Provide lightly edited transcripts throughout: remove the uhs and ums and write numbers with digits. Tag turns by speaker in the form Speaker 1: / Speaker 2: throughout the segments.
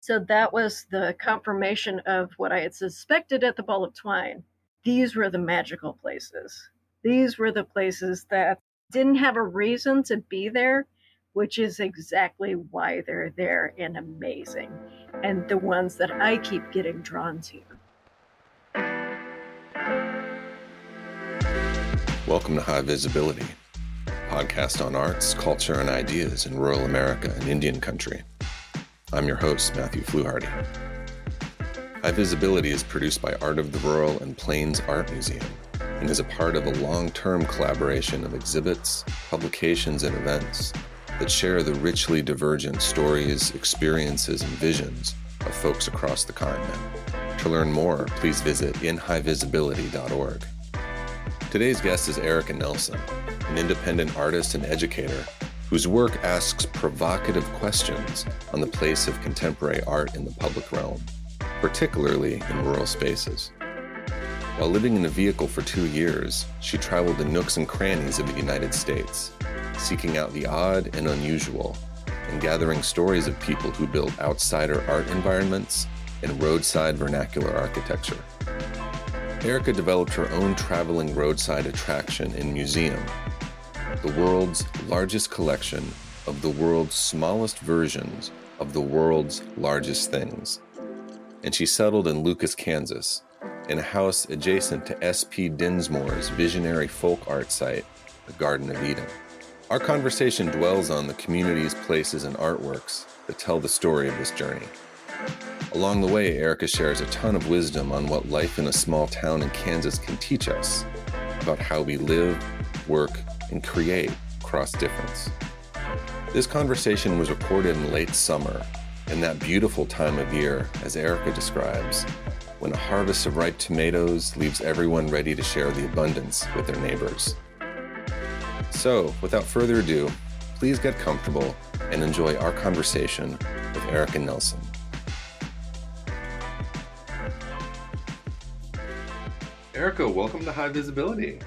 Speaker 1: So that was the confirmation of what I had suspected at the Ball of Twine. These were the magical places. These were the places that didn't have a reason to be there, which is exactly why they're there and amazing, and the ones that I keep getting drawn to.
Speaker 2: Welcome to High Visibility, a podcast on arts, culture, and ideas in rural America and Indian country. I'm your host, Matthew Fluharty. High Visibility is produced by Art of the Rural and Plains Art Museum and is a part of a long-term collaboration of exhibits, publications, and events that share the richly divergent stories, experiences, and visions of folks across the continent. To learn more, please visit inhighvisibility.org. Today's guest is Erika Nelson, an independent artist and educator whose work asks provocative questions on the place of contemporary art in the public realm, particularly in rural spaces. While living in a vehicle for 2 years, she traveled the nooks and crannies of the United States, seeking out the odd and unusual, and gathering stories of people who build outsider art environments and roadside vernacular architecture. Erika developed her own traveling roadside attraction and museum, the world's largest collection of the world's smallest versions of the world's largest things. And she settled in Lucas, Kansas, in a house adjacent to S.P. Dinsmoor's visionary folk art site, the Garden of Eden. Our conversation dwells on the communities, places, and artworks that tell the story of this journey. Along the way, Erika shares a ton of wisdom on what life in a small town in Kansas can teach us about how we live, work, and create across difference. This conversation was recorded in late summer, in that beautiful time of year, as Erika describes, when a harvest of ripe tomatoes leaves everyone ready to share the abundance with their neighbors. So, without further ado, please get comfortable and enjoy our conversation with Erika Nelson. Erika, welcome to High Visibility.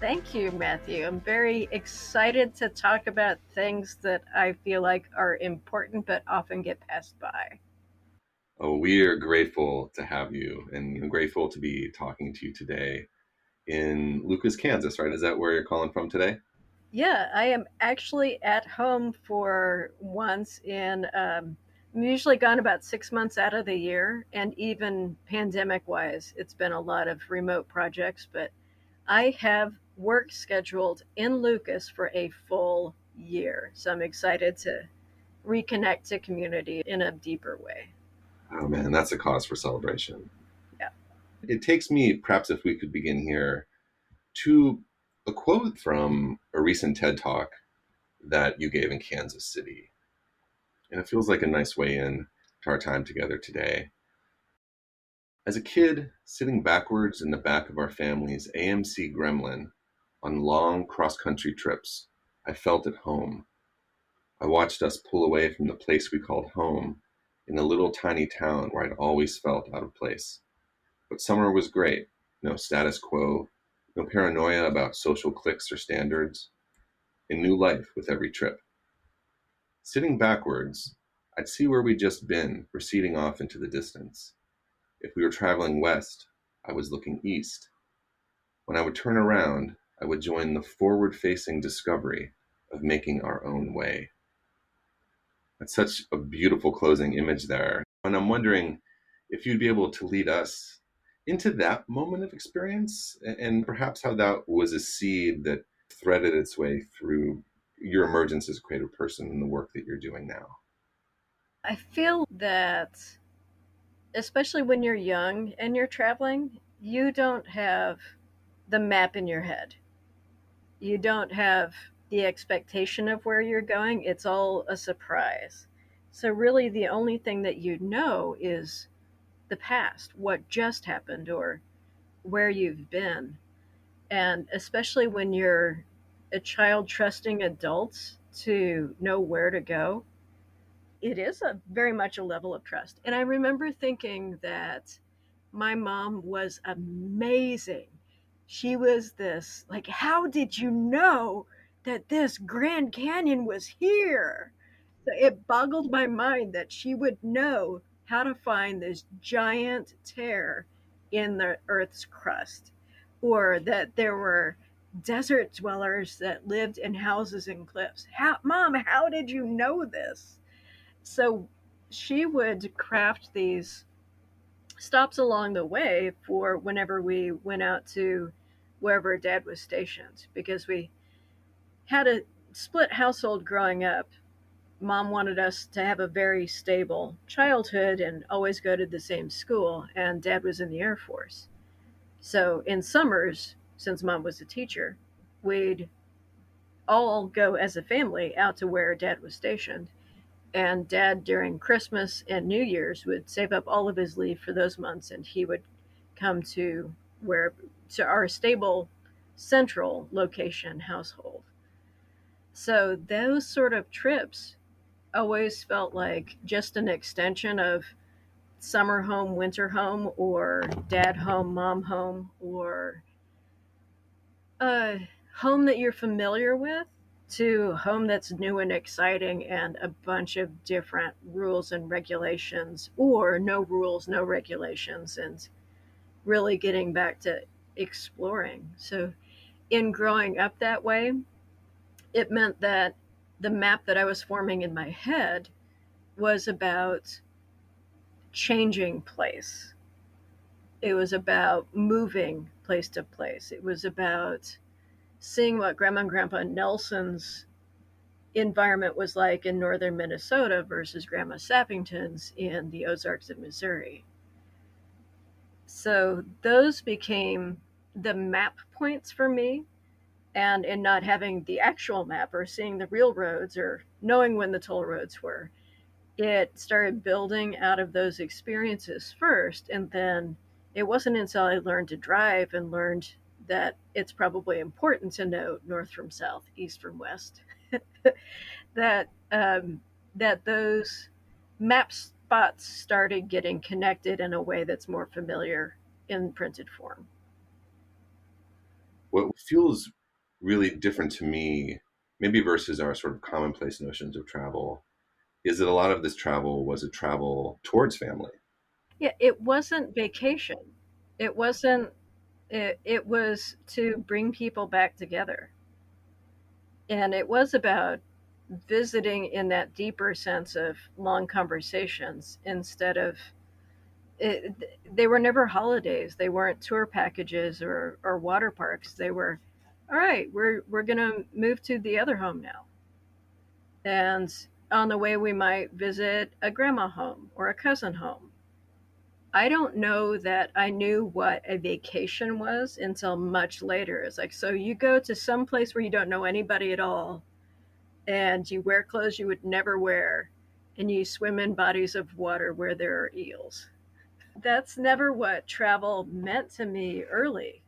Speaker 1: Thank you, Matthew. I'm very excited to talk about things that I feel like are important but often get passed by.
Speaker 2: Oh, we are grateful to have you, and I'm grateful to be talking to you today in Lucas, Kansas, right? Is that where you're calling from today?
Speaker 1: Yeah, I am actually at home for once I'm usually gone about 6 months out of the year, and even pandemic-wise, it's been a lot of remote projects, but I have work scheduled in Lucas for a full year. So I'm excited to reconnect to community in a deeper way.
Speaker 2: Oh man, that's a cause for celebration.
Speaker 1: Yeah.
Speaker 2: It takes me, perhaps if we could begin here, to a quote from a recent TED Talk that you gave in Kansas City. And it feels like a nice way in to our time together today. As a kid, sitting backwards in the back of our family's AMC Gremlin on long cross-country trips, I felt at home. I watched us pull away from the place we called home in a little tiny town where I'd always felt out of place. But summer was great. No status quo, no paranoia about social cliques or standards, and new life with every trip. Sitting backwards, I'd see where we'd just been, receding off into the distance. If we were traveling west, I was looking east. When I would turn around, I would join the forward-facing discovery of making our own way. That's such a beautiful closing image there. And I'm wondering if you'd be able to lead us into that moment of experience and perhaps how that was a seed that threaded its way through your emergence as a creative person and the work that you're doing now.
Speaker 1: I feel that, especially when you're young and you're traveling, you don't have the map in your head. You don't have the expectation of where you're going. It's all a surprise. So really the only thing that you know is the past, what just happened or where you've been. And especially when you're a child trusting adults to know where to go, it is a very much a level of trust. And I remember thinking that my mom was amazing. She was this, how did you know that this Grand Canyon was here? So it boggled my mind that she would know how to find this giant tear in the Earth's crust, or that there were desert dwellers that lived in houses and cliffs. Mom, how did you know this? So she would craft these stops along the way for whenever we went out to wherever Dad was stationed, because we had a split household growing up. Mom wanted us to have a very stable childhood and always go to the same school, and Dad was in the Air Force. So in summers, since Mom was a teacher, we'd all go as a family out to where Dad was stationed. And Dad, during Christmas and New Year's, would save up all of his leave for those months, and he would come where to our stable central location household. So those sort of trips always felt like just an extension of summer home, winter home, or dad home, mom home, or a home that you're familiar with to home that's new and exciting and a bunch of different rules and regulations, or no rules, no regulations, and really getting back to exploring. So, in growing up that way, it meant that the map that I was forming in my head was about changing place. It was about moving place to place. It was about seeing what Grandma and Grandpa Nelson's environment was like in northern Minnesota versus Grandma Sappington's in the Ozarks of Missouri. So those became the map points for me. And in not having the actual map or seeing the real roads or knowing when the toll roads were, it started building out of those experiences first. And then it wasn't until I learned to drive and learned that it's probably important to know north from south, east from west, that that those map spots started getting connected in a way that's more familiar in printed form.
Speaker 2: What feels really different to me, maybe versus our sort of commonplace notions of travel, is that a lot of this travel was a travel towards family.
Speaker 1: Yeah, it wasn't vacation. It wasn't. It was to bring people back together, and it was about visiting in that deeper sense of long conversations instead of it, they were never holidays. They weren't tour packages or water parks. They were, all right, we're gonna move to the other home now, and on the way we might visit a grandma home or a cousin home. I don't know that I knew what a vacation was until much later. It's like, so you go to some place where you don't know anybody at all, and you wear clothes you would never wear, and you swim in bodies of water where there are eels. That's never what travel meant to me early.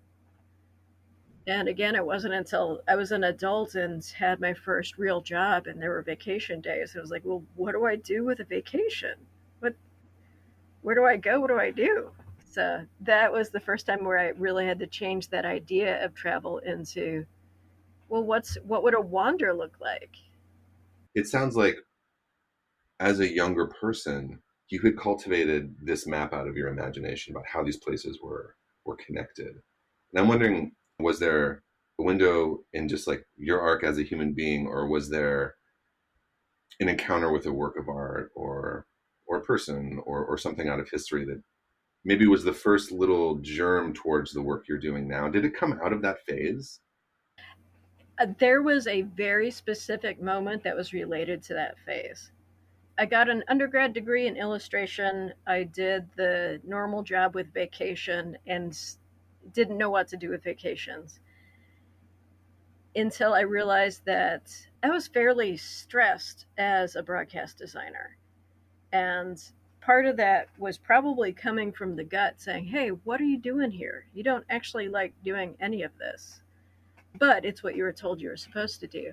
Speaker 1: And again, it wasn't until I was an adult and had my first real job and there were vacation days. I was like, well, what do I do with a vacation? What, where do I go? What do I do? So that was the first time where I really had to change that idea of travel into, well, what would a wander look like?
Speaker 2: It sounds like as a younger person, you had cultivated this map out of your imagination about how these places were connected. And I'm wondering, was there a window in just like your arc as a human being, or was there an encounter with a work of art or a person or something out of history that maybe was the first little germ towards the work you're doing now? Did it come out of that phase?
Speaker 1: There was a very specific moment that was related to that phase. I got an undergrad degree in illustration. I did the normal job with vacation and didn't know what to do with vacations until I realized that I was fairly stressed as a broadcast designer. And part of that was probably coming from the gut saying, hey, what are you doing here? You don't actually like doing any of this, but it's what you were told you were supposed to do.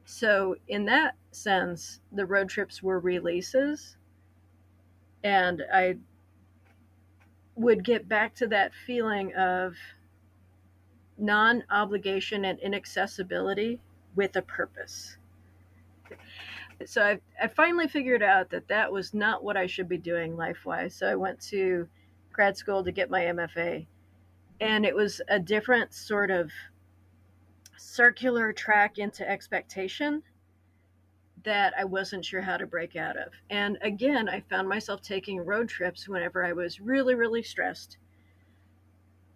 Speaker 1: So, in that sense, the road trips were releases, and I would get back to that feeling of non obligation and inaccessibility with a purpose. So I finally figured out that that was not what I should be doing life-wise. So I went to grad school to get my MFA, and it was a different sort of circular track into expectation that I wasn't sure how to break out of. And again, I found myself taking road trips whenever I was really, really stressed,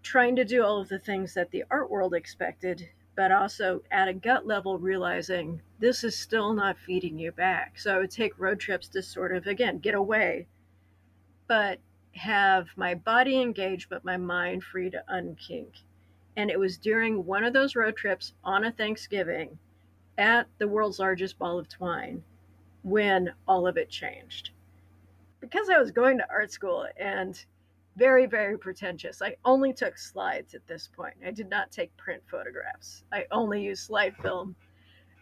Speaker 1: trying to do all of the things that the art world expected, but also at a gut level realizing this is still not feeding you back. So I would take road trips to sort of, again, get away, but have my body engaged, but my mind free to unkink. And it was during one of those road trips on a Thanksgiving at the world's largest ball of twine when all of it changed. Because I was going to art school and very, very pretentious, I only took slides at this point. I did not take print photographs. I only used slide film,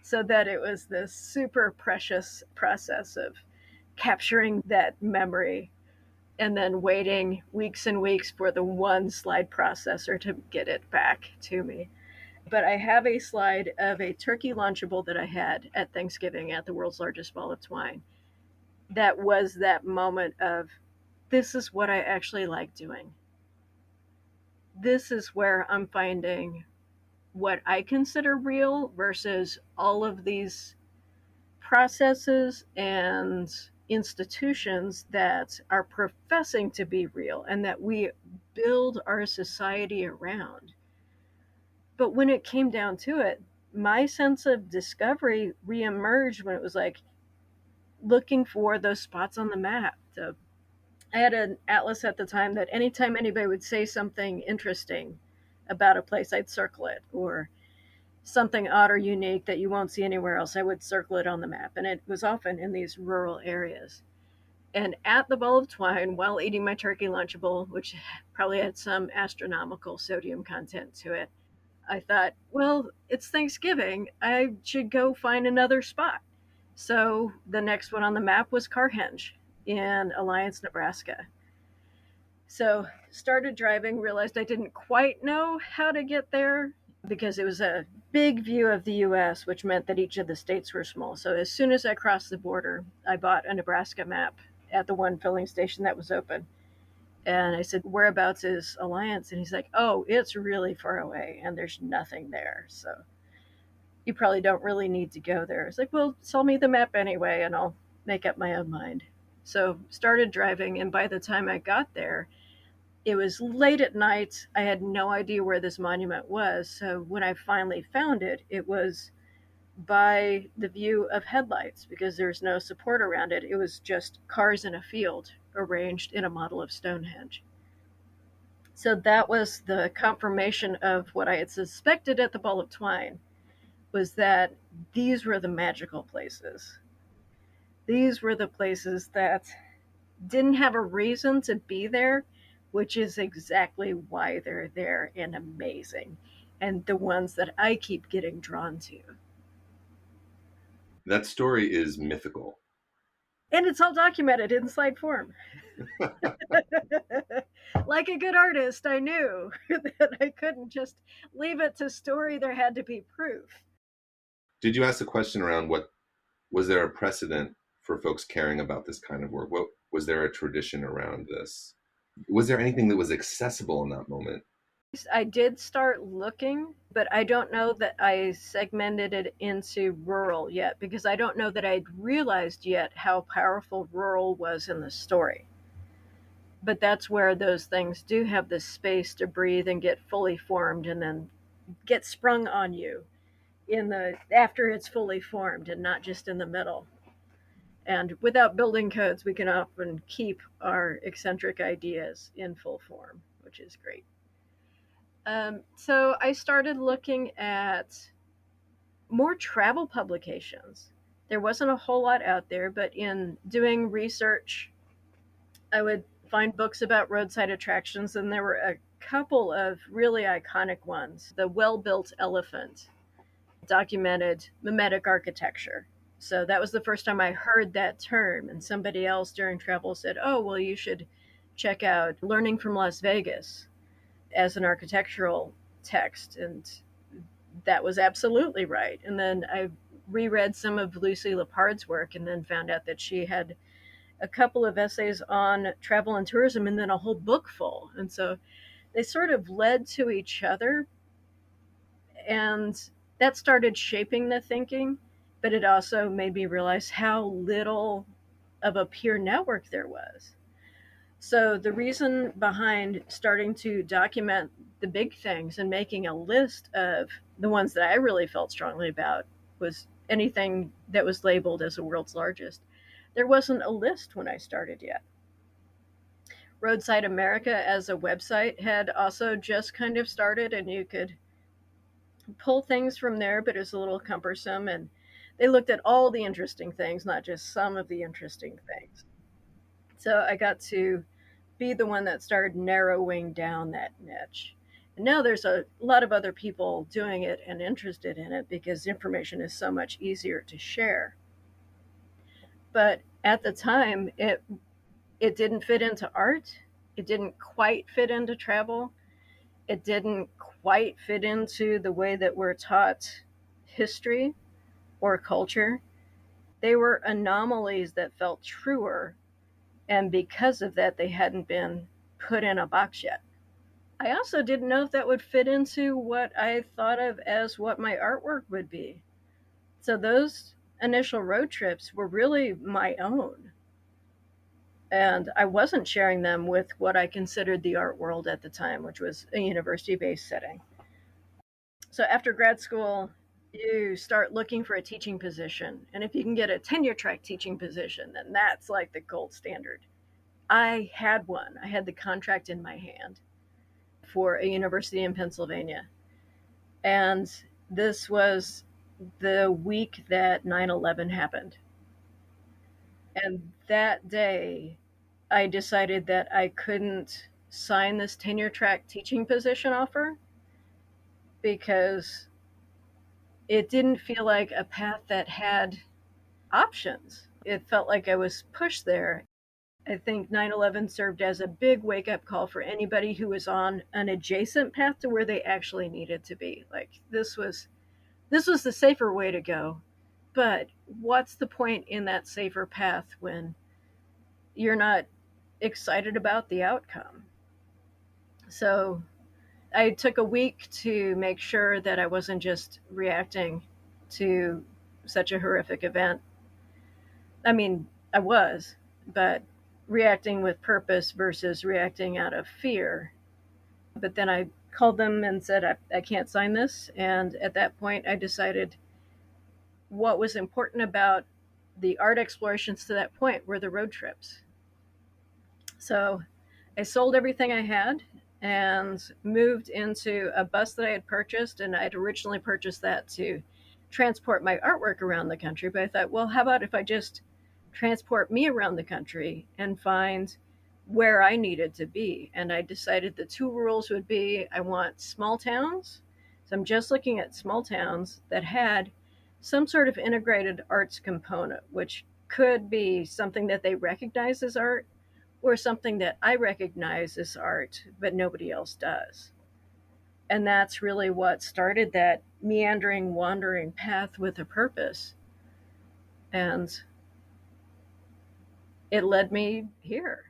Speaker 1: so that it was this super precious process of capturing that memory and then waiting weeks and weeks for the one slide processor to get it back to me. But I have a slide of a turkey Lunchable that I had at Thanksgiving at the world's largest ball of twine. That was that moment of, this is what I actually like doing. This is where I'm finding what I consider real versus all of these processes and institutions that are professing to be real and that we build our society around. But when it came down to it, my sense of discovery reemerged when it was like looking for those spots on the map. So I had an atlas at the time that anytime anybody would say something interesting about a place, I'd circle it, or something odd or unique that you won't see anywhere else, I would circle it on the map. And it was often in these rural areas. And at the ball of twine, while eating my turkey Lunchable, which probably had some astronomical sodium content to it, I thought, well, it's Thanksgiving. I should go find another spot. So the next one on the map was Carhenge in Alliance, Nebraska. So started driving, realized I didn't quite know how to get there because it was a big view of the US, which meant that each of the states were small. So as soon as I crossed the border, I bought a Nebraska map at the one filling station that was open. And I said, whereabouts is Alliance? And he's like, oh, it's really far away and there's nothing there. So you probably don't really need to go there. It's like, well, sell me the map anyway and I'll make up my own mind. So started driving, and by the time I got there, it was late at night. I had no idea where this monument was. So when I finally found it, it was by the view of headlights because there's no support around it. It was just cars in a field arranged in a model of Stonehenge. So that was the confirmation of what I had suspected at the Ball of Twine, was that these were the magical places. These were the places that didn't have a reason to be there, which is exactly why they're there and amazing, and the ones that I keep getting drawn to.
Speaker 2: That story is mythical.
Speaker 1: And it's all documented in slide form. Like a good artist, I knew that I couldn't just leave it to story. There had to be proof.
Speaker 2: Did you ask the question around what was there a precedent for folks caring about this kind of work? What was there a tradition around this? Was there anything that was accessible in that moment?
Speaker 1: I did start looking, but I don't know that I segmented it into rural yet because I don't know that I'd realized yet how powerful rural was in the story. But that's where those things do have the space to breathe and get fully formed and then get sprung on you in the after it's fully formed and not just in the middle. And without building codes, we can often keep our eccentric ideas in full form, which is great. So I started looking at more travel publications. There wasn't a whole lot out there, but in doing research, I would find books about roadside attractions, and there were a couple of really iconic ones. The Well-Built Elephant documented mimetic architecture. So that was the first time I heard that term, and somebody else during travel said, oh, well, you should check out Learning from Las Vegas as an architectural text. And that was absolutely right. And then I reread some of Lucy Lepard's work and then found out that she had a couple of essays on travel and tourism and then a whole book full. And so they sort of led to each other, and that started shaping the thinking, but it also made me realize how little of a peer network there was. So the reason behind starting to document the big things and making a list of the ones that I really felt strongly about was anything that was labeled as the world's largest. There wasn't a list when I started yet. Roadside America as a website had also just kind of started, and you could pull things from there, but it was a little cumbersome. And they looked at all the interesting things, not just some of the interesting things. So I got to be the one that started narrowing down that niche. And now there's a lot of other people doing it and interested in it because information is so much easier to share. But at the time, it didn't fit into art. It didn't quite fit into travel. It didn't quite fit into the way that we're taught history or culture. They were anomalies that felt truer, and because of that, they hadn't been put in a box yet. I also didn't know if that would fit into what I thought of as what my artwork would be. So those initial road trips were really my own. And I wasn't sharing them with what I considered the art world at the time, which was a university-based setting. So after grad school, you start looking for a teaching position. And if you can get a tenure track teaching position, then that's like the gold standard. I had one. I had the contract in my hand for a university in Pennsylvania. And this was the week that 9/11 happened. And that day, I decided that I couldn't sign this tenure track teaching position offer because it didn't feel like a path that had options. It felt like I was pushed there. I think 9/11 served as a big wake up call for anybody who was on an adjacent path to where they actually needed to be. Like this was the safer way to go. But what's the point in that safer path when you're not excited about the outcome? So I took a week to make sure that I wasn't just reacting to such a horrific event. I mean, I was, but reacting with purpose versus reacting out of fear. But then I called them and said, I can't sign this. And at that point, I decided what was important about the art explorations to that point were the road trips. So I sold everything I had and moved into a bus that I had purchased. And I had originally purchased that to transport my artwork around the country. But I thought, well, how about if I just transport me around the country and find where I needed to be? And I decided the two rules would be I want small towns. So I'm just looking at small towns that had some sort of integrated arts component, which could be something that they recognize as art or something that I recognize as art, but nobody else does. And that's really what started that meandering, wandering path with a purpose. And it led me here.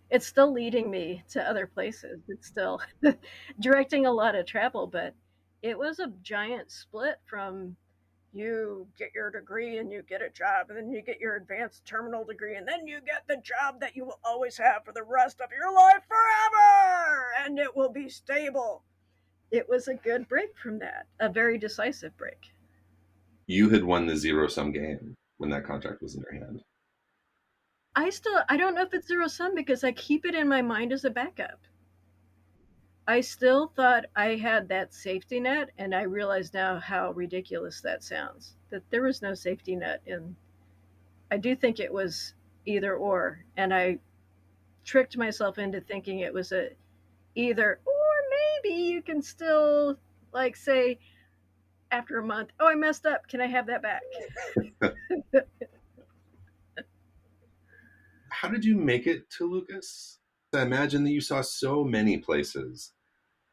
Speaker 1: It's still leading me to other places. It's still directing a lot of travel, but it was a giant split from you get your degree and you get a job, and then you get your advanced terminal degree, and then you get the job that you will always have for the rest of your life forever, and it will be stable. It was a good break from that, a very decisive break.
Speaker 2: You had won the zero sum game when that contract was in your hand.
Speaker 1: I don't know if it's zero sum because I keep it in my mind as a backup. I still thought I had that safety net, and I realize now how ridiculous that sounds. That there was no safety net, and I do think it was either or, and I tricked myself into thinking it was a either or. Maybe you can still like say after a month, oh, I messed up. Can I have that back?
Speaker 2: How did you make it to Lucas? I imagine that you saw so many places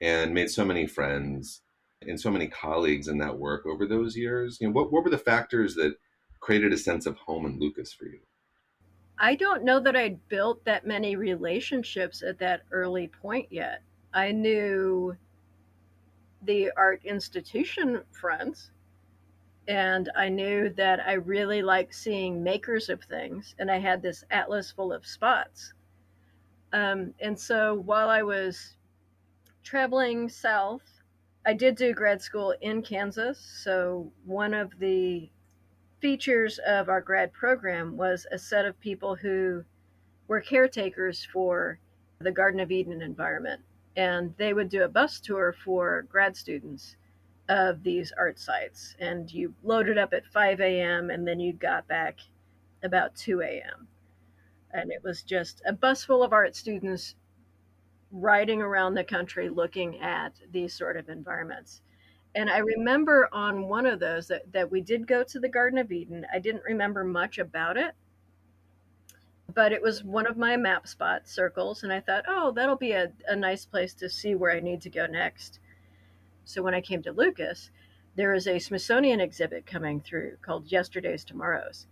Speaker 2: and made so many friends and so many colleagues in that work over those years. What were the factors that created a sense of home in Lucas for you?
Speaker 1: I don't know that I'd built that many relationships at that early point yet. I knew the art institution friends, and I knew that I really liked seeing makers of things, and I had this atlas full of spots. And so while I was traveling south, I did do grad school in Kansas. So one of the features of our grad program was a set of people who were caretakers for the Garden of Eden environment. And they would do a bus tour for grad students of these art sites. And you loaded up at 5 a.m. and then you got back about 2 a.m. And it was just a bus full of art students riding around the country looking at these sort of environments. And I remember on one of those that we did go to the Garden of Eden. I didn't remember much about it, but it was one of my map spot circles. And I thought, oh, that'll be a nice place to see where I need to go next. So when I came to Lucas, there is a Smithsonian exhibit coming through called Yesterday's Tomorrows.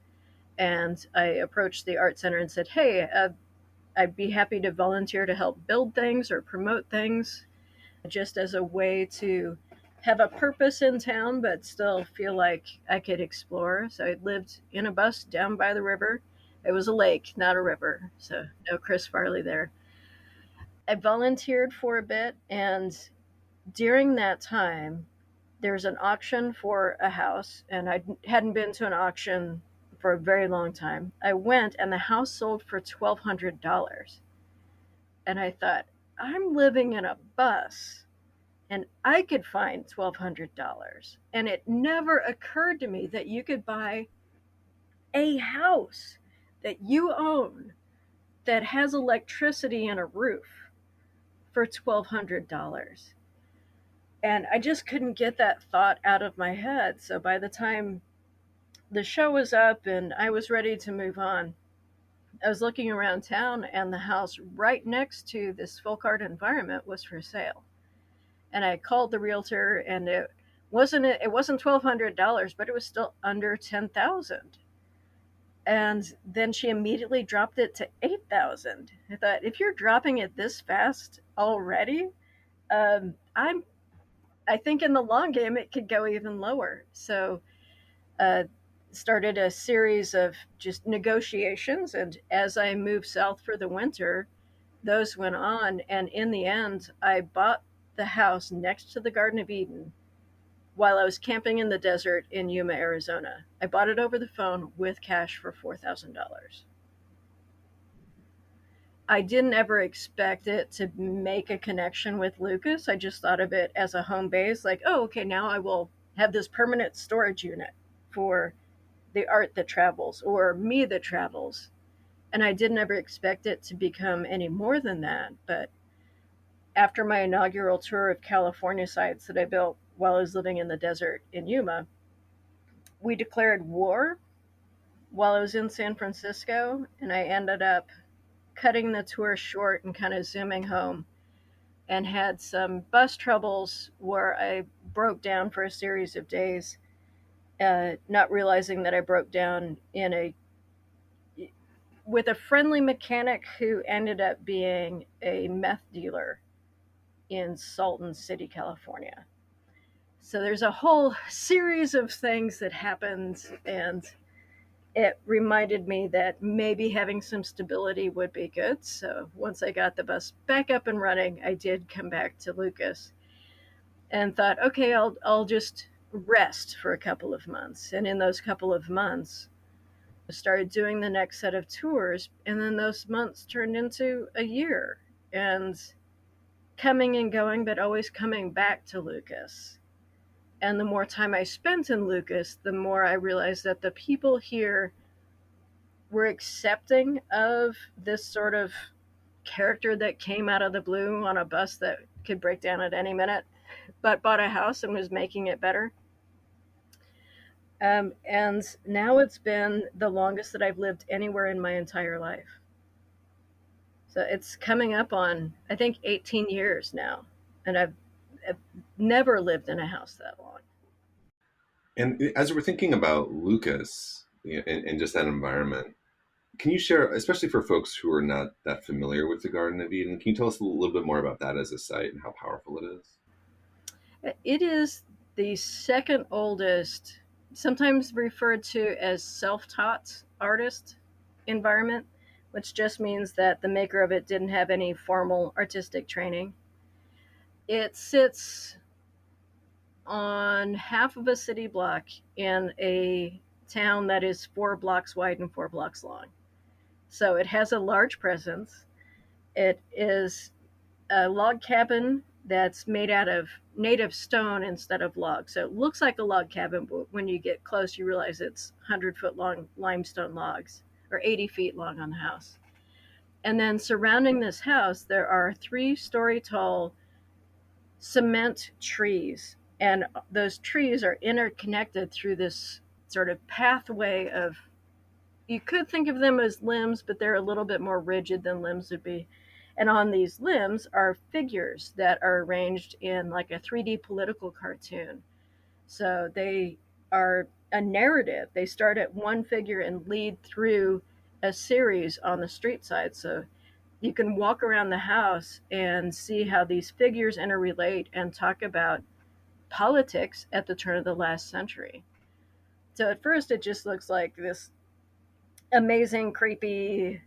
Speaker 1: And I approached the art center and said, hey, I'd be happy to volunteer to help build things or promote things just as a way to have a purpose in town, but still feel like I could explore. So I lived in a bus down by the river. It was a lake, not a river. So no Chris Farley there. I volunteered for a bit, and during that time, there was an auction for a house, and I hadn't been to an auction for a very long time. I went, and the house sold for $1,200. And I thought, I'm living in a bus and I could find $1,200. And it never occurred to me that you could buy a house that you own that has electricity and a roof for $1,200. And I just couldn't get that thought out of my head. So by the time the show was up and I was ready to move on, I was looking around town and the house right next to this folk art environment was for sale. And I called the realtor, and it wasn't $1,200, but it was still under 10,000. And then she immediately dropped it to 8,000. I thought, if you're dropping it this fast already, I'm I think in the long game it could go even lower. So uh, started a series of just negotiations, and as I moved south for the winter, those went on, and in the end, I bought the house next to the Garden of Eden while I was camping in the desert in Yuma, Arizona. I bought it over the phone with cash for $4,000. I didn't ever expect it to make a connection with Lucas. I just thought of it as a home base, like, oh, okay, now I will have this permanent storage unit for the art that travels or me that travels. And I didn't ever expect it to become any more than that. But after my inaugural tour of California sites that I built while I was living in the desert in Yuma, we declared war while I was in San Francisco, and I ended up cutting the tour short and kind of zooming home and had some bus troubles where I broke down for a series of days, not realizing that I broke down in a with a friendly mechanic who ended up being a meth dealer in Salton City, California. So there's a whole series of things that happened, and it reminded me that maybe having some stability would be good. So once I got the bus back up and running, I did come back to Lucas and thought, okay, I'll just rest for a couple of months. And in those couple of months, I started doing the next set of tours, and then those months turned into a year, and coming and going, but always coming back to Lucas. And the more time I spent in Lucas, the more I realized that the people here were accepting of this sort of character that came out of the blue on a bus that could break down at any minute, but bought a house and was making it better. And now it's been the longest that I've lived anywhere in my entire life. So it's coming up on, I think, 18 years now. And I've never lived in a house that long.
Speaker 2: And as we're thinking about Lucas, and just that environment, can you share, especially for folks who are not that familiar with the Garden of Eden, can you tell us a little bit more about that as a site and how powerful it is?
Speaker 1: It is the second oldest, sometimes referred to as self taught artist environment, which just means that the maker of it didn't have any formal artistic training. It sits on half of a city block in a town that is 4 blocks wide and 4 blocks long. So it has a large presence. It is a log cabin that's made out of native stone instead of log. So it looks like a log cabin, but when you get close, you realize it's 100-foot long limestone logs, or 80 feet long on the house. And then surrounding this house, there are 3-story tall cement trees. And those trees are interconnected through this sort of pathway of, you could think of them as limbs, but they're a little bit more rigid than limbs would be. And on these limbs are figures that are arranged in like a 3D political cartoon. So they are a narrative. They start at one figure and lead through a series on the street side. So you can walk around the house and see how these figures interrelate and talk about politics at the turn of the last century. So at first it just looks like this amazing, creepy,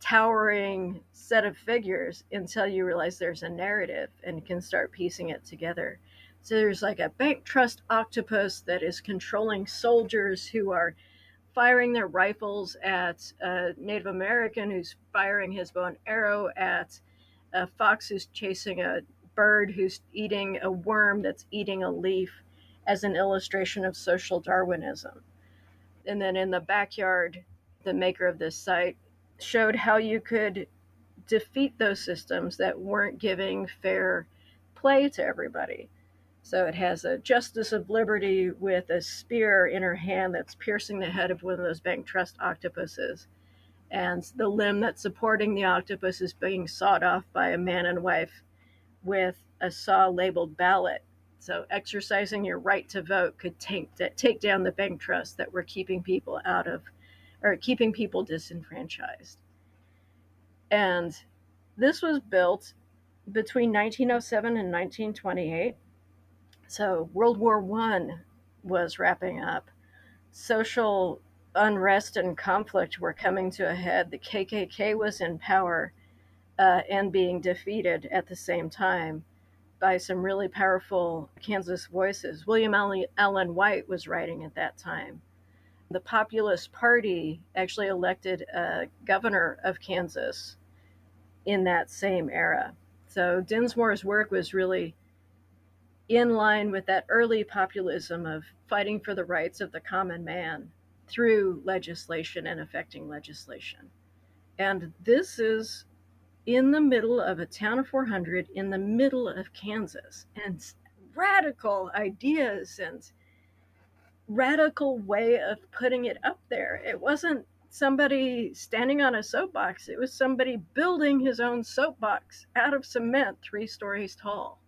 Speaker 1: towering set of figures until you realize there's a narrative and can start piecing it together. So there's like a bank trust octopus that is controlling soldiers who are firing their rifles at a Native American who's firing his bow and arrow at a fox who's chasing a bird who's eating a worm that's eating a leaf, as an illustration of social Darwinism. And then in the backyard, the maker of this site showed how you could defeat those systems that weren't giving fair play to everybody. So it has a Justice of Liberty with a spear in her hand that's piercing the head of one of those bank trust octopuses. And the limb that's supporting the octopus is being sawed off by a man and wife with a saw labeled ballot. So exercising your right to vote could take down the bank trust that were keeping people out of, or keeping people disenfranchised. And this was built between 1907 and 1928. So World War I was wrapping up. Social unrest and conflict were coming to a head. The KKK was in power and being defeated at the same time by some really powerful Kansas voices. William Allen White was writing at that time. The Populist Party actually elected a governor of Kansas in that same era. So Dinsmoor's work was really in line with that early populism of fighting for the rights of the common man through legislation and affecting legislation. And this is in the middle of a town of 400 in the middle of Kansas, and radical ideas and radical way of putting it up there. It wasn't somebody standing on a soapbox, it was somebody building his own soapbox out of cement 3 stories tall.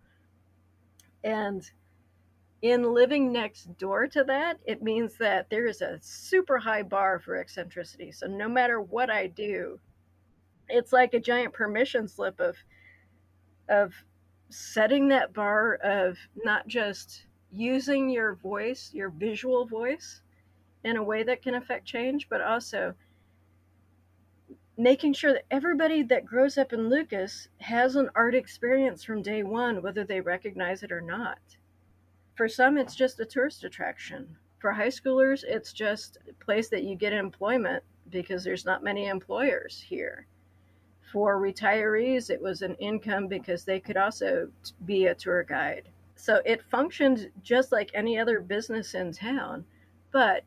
Speaker 1: And in living next door to that, it means that there is a super high bar for eccentricity. So no matter what I do, it's like a giant permission slip of setting that bar of not just using your voice, your visual voice, in a way that can affect change, but also making sure that everybody that grows up in Lucas has an art experience from day one, whether they recognize it or not. For some, it's just a tourist attraction. For high schoolers, it's just a place that you get employment because there's not many employers here. For retirees, it was an income because they could also be a tour guide. So it functioned just like any other business in town, but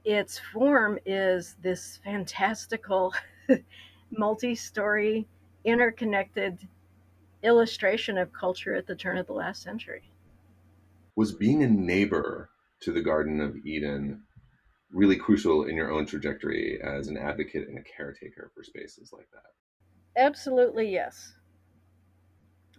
Speaker 1: its form is this fantastical, multi-story, interconnected illustration of culture at the turn of the last century.
Speaker 2: Was being a neighbor to the Garden of Eden really crucial in your own trajectory as an advocate and a caretaker for spaces like that?
Speaker 1: Absolutely, yes.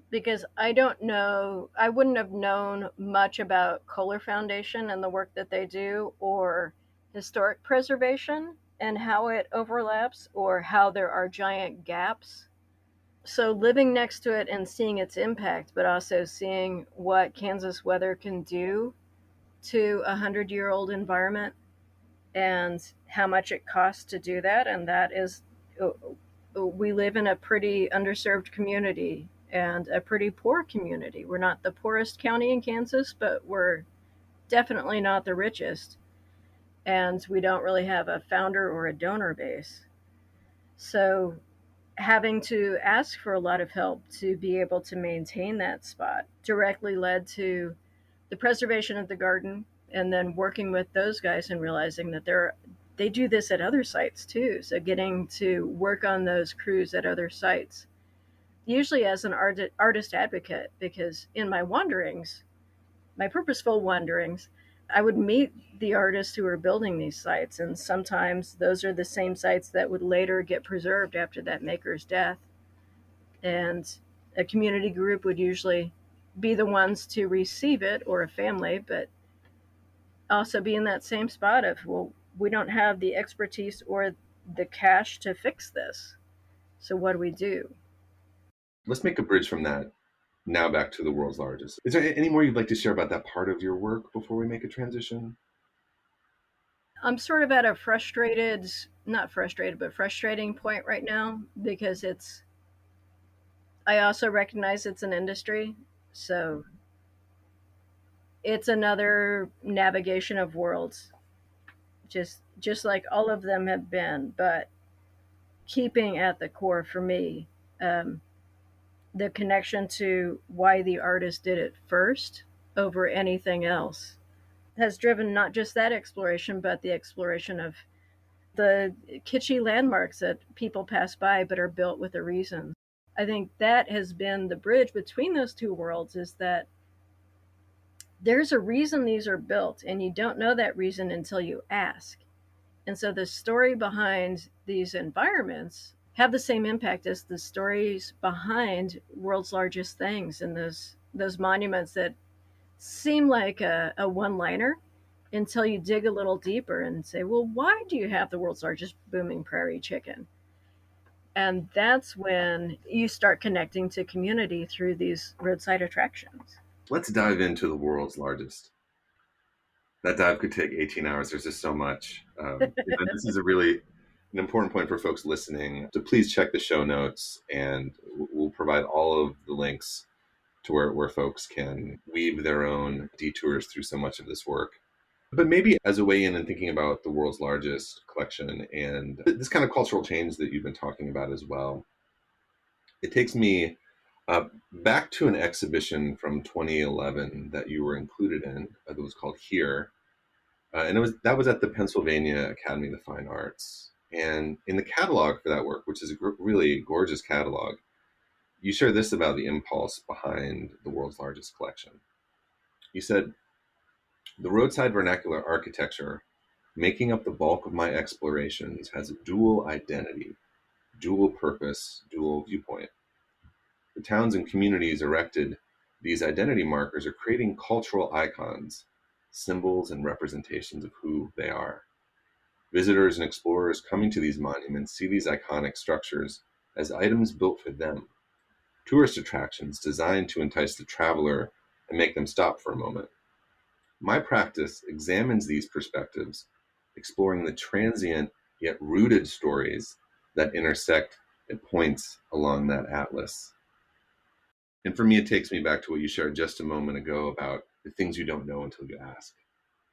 Speaker 1: because I don't know, I wouldn't have known much about Kohler Foundation and the work that they do, or historic preservation and how it overlaps, or how there are giant gaps. So living next to it and seeing its impact, but also seeing what Kansas weather can do to a 100-year-old environment and how much it costs to do that. And that is, we live in a pretty underserved community and a pretty poor community. We're not the poorest county in Kansas, but we're definitely not the richest. And we don't really have a founder or a donor base. So having to ask for a lot of help to be able to maintain that spot directly led to the preservation of the garden, and then working with those guys and realizing that they do this at other sites too. So getting to work on those crews at other sites, usually as an artist advocate, because in my wanderings, my purposeful wanderings, I would meet the artists who are building these sites, and sometimes those are the same sites that would later get preserved after that maker's death. And a community group would usually be the ones to receive it, or a family, but also be in that same spot of, well, we don't have the expertise or the cash to fix this. So what do we do?
Speaker 2: Let's make a bridge from that now back to the world's largest. Is there any more you'd like to share about that part of your work before we make a transition?
Speaker 1: I'm sort of at a frustrated, not frustrated, but frustrating point right now, because I also recognize it's an industry. So it's another navigation of worlds, just like all of them have been, but keeping at the core for me, um, the connection to why the artist did it first over anything else has driven not just that exploration, but the exploration of the kitschy landmarks that people pass by but are built with a reason. I think that has been the bridge between those two worlds, is that there's a reason these are built, and you don't know that reason until you ask. And so the story behind these environments have the same impact as the stories behind world's largest things, and those monuments that seem like a one-liner until you dig a little deeper and say, well, why do you have the world's largest booming prairie chicken? And that's when you start connecting to community through these roadside attractions.
Speaker 2: Let's dive into the world's largest. That dive could take 18 hours. There's just so much. And this is a really an important point for folks listening. So please check the show notes, and we'll provide all of the links to where folks can weave their own detours through so much of this work. But maybe as a way in and thinking about the world's largest collection and this kind of cultural change that you've been talking about as well, it takes me back to an exhibition from 2011 that you were included in that was called Here. And that was at the Pennsylvania Academy of the Fine Arts. And in the catalog for that work, which is a really gorgeous catalog, you share this about the impulse behind the world's largest collection. You said, the roadside vernacular architecture, making up the bulk of my explorations, has a dual identity, dual purpose, dual viewpoint. The towns and communities erected these identity markers are creating cultural icons, symbols and representations of who they are. Visitors and explorers coming to these monuments see these iconic structures as items built for them, tourist attractions designed to entice the traveler and make them stop for a moment. My practice examines these perspectives, exploring the transient yet rooted stories that intersect at points along that atlas. And for me, it takes me back to what you shared just a moment ago about the things you don't know until you ask.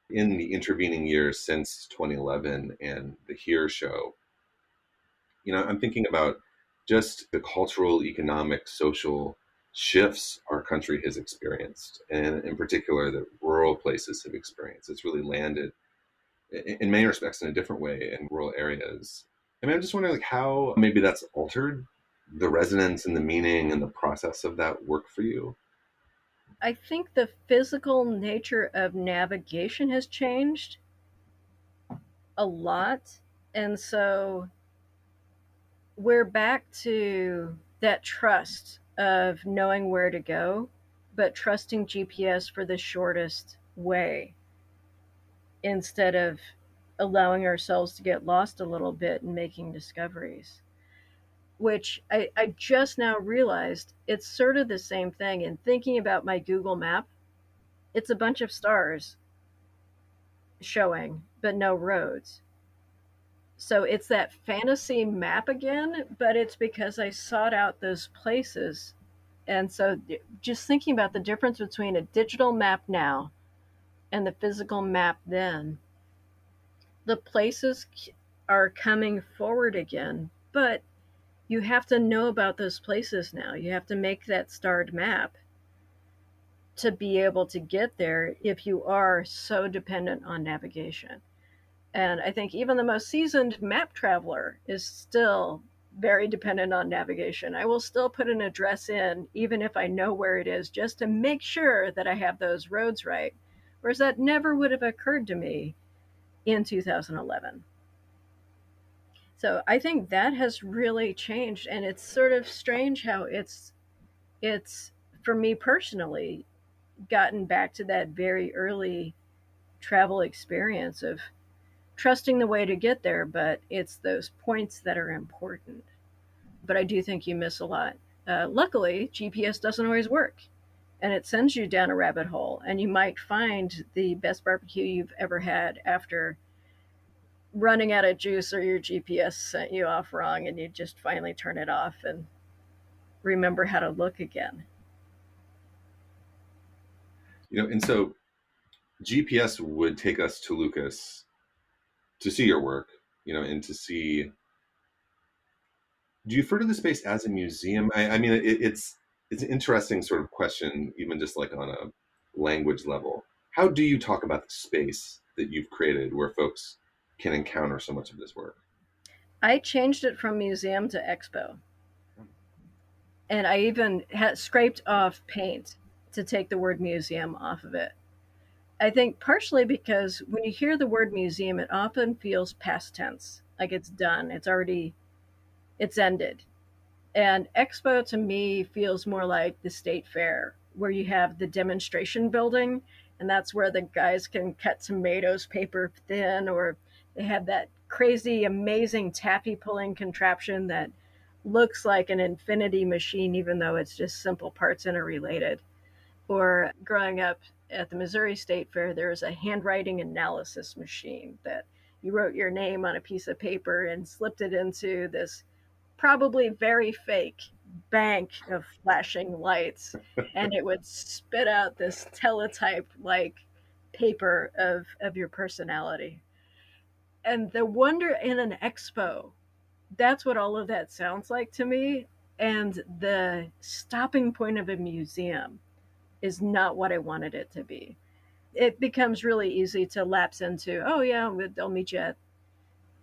Speaker 2: In the intervening years since 2011 and the Here show, I'm thinking about just the cultural, economic, social shifts our country has experienced, and in particular that rural places have experienced. It's really landed in many respects in a different way in rural areas. I mean, I'm just wondering like how maybe that's altered the resonance and the meaning and the process of that work for you.
Speaker 1: I think the physical nature of navigation has changed a lot. And so we're back to that trust. of knowing where to go, but trusting GPS for the shortest way instead of allowing ourselves to get lost a little bit and making discoveries. Which I just now realized it's sort of the same thing. In thinking about my Google map, it's a bunch of stars showing, but no roads. So it's that fantasy map again, but it's because I sought out those places. And so just thinking about the difference between a digital map now and the physical map then, the places are coming forward again, but you have to know about those places now. You have to make that starred map to be able to get there if you are so dependent on navigation. And I think even the most seasoned map traveler is still very dependent on navigation. I will still put an address in, even if I know where it is, just to make sure that I have those roads right. Whereas that never would have occurred to me in 2011. So I think that has really changed, and it's sort of strange how it's for me personally gotten back to that very early travel experience of trusting the way to get there, but it's those points that are important. But I do think you miss a lot. Luckily, GPS doesn't always work, and it sends you down a rabbit hole, and you might find the best barbecue you've ever had after running out of juice or your GPS sent you off wrong, and you just finally turn it off and remember how to look again.
Speaker 2: And so GPS would take us to Lucas to see your work, and to see. Do you refer to the space as a museum? I mean, it's an interesting sort of question, even just like on a language level. How do you talk about the space that you've created where folks can encounter so much of this work?
Speaker 1: I changed it from museum to expo, and I even had scraped off paint to take the word museum off of it. I think partially because when you hear the word museum, it often feels past tense, like it's done, it's ended. And expo to me feels more like the state fair, where you have the demonstration building, and that's where the guys can cut tomatoes paper thin, or they have that crazy, amazing taffy pulling contraption that looks like an infinity machine, even though it's just simple parts interrelated. Or growing up at the Missouri State Fair, there was a handwriting analysis machine that you wrote your name on a piece of paper and slipped it into this probably very fake bank of flashing lights, and it would spit out this teletype like paper of your personality. And the wonder in an expo, that's what all of that sounds like to me. And the stopping point of a museum is not what I wanted it to be. It becomes really easy to lapse into, oh yeah, they'll meet you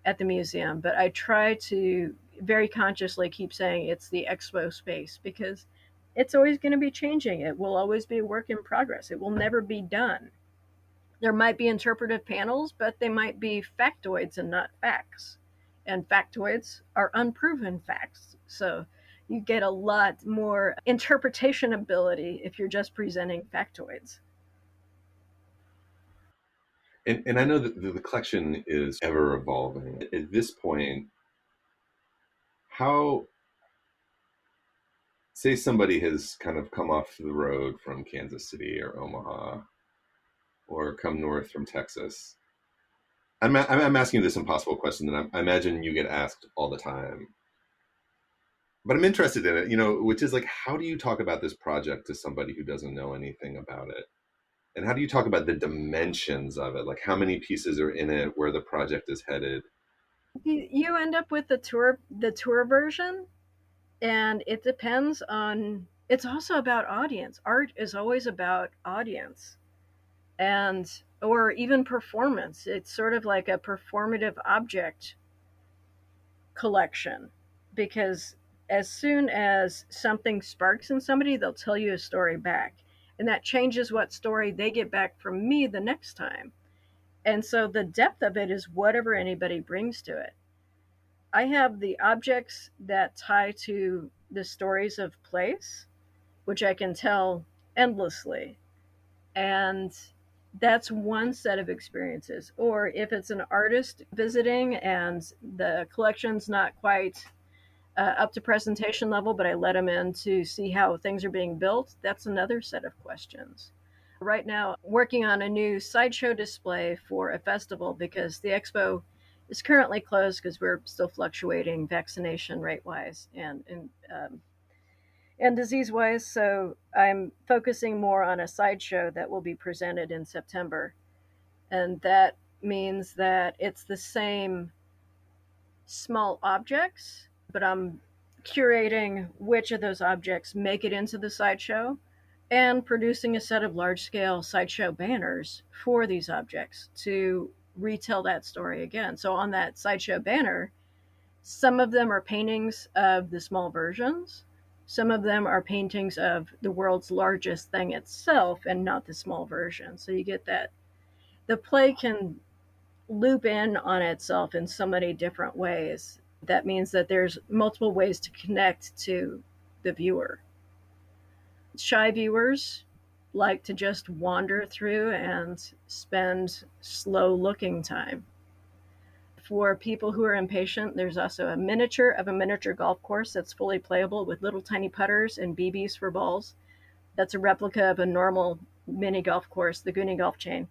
Speaker 1: at the museum. But I try to very consciously keep saying it's the expo space because it's always going to be changing. It will always be a work in progress. It will never be done. There might be interpretive panels, but they might be factoids and not facts. And factoids are unproven facts. So you get a lot more interpretation ability if you're just presenting factoids.
Speaker 2: And I know that the collection is ever evolving. At this point, how, say somebody has kind of come off the road from Kansas City or Omaha or come north from Texas. I'm asking you this impossible question that I imagine you get asked all the time. But I'm interested in it, which is like, how do you talk about this project to somebody who doesn't know anything about it? And how do you talk about the dimensions of it? Like how many pieces are in it, where the project is headed?
Speaker 1: You end up with the tour version, and it depends on. It's also about audience. Art is always about audience, and or even performance. It's sort of like a performative object collection because as soon as something sparks in somebody, they'll tell you a story back. And that changes what story they get back from me the next time. And so the depth of it is whatever anybody brings to it. I have the objects that tie to the stories of place, which I can tell endlessly. And that's one set of experiences. Or if it's an artist visiting and the collection's not quite up to presentation level, but I let them in to see how things are being built, that's another set of questions. Right now, working on a new sideshow display for a festival because the expo is currently closed because we're still fluctuating vaccination rate wise and disease wise. So I'm focusing more on a sideshow that will be presented in September. And that means that it's the same small objects, but I'm curating which of those objects make it into the sideshow and producing a set of large scale sideshow banners for these objects to retell that story again. So on that sideshow banner, some of them are paintings of the small versions. Some of them are paintings of the world's largest thing itself and not the small version. So you get that. The play can loop in on itself in so many different ways. That means that there's multiple ways to connect to the viewer. Shy viewers like to just wander through and spend slow looking time. For people who are impatient, there's also a miniature of a miniature golf course that's fully playable with little tiny putters and BBs for balls. That's a replica of a normal mini golf course, the Goonie Golf Chain.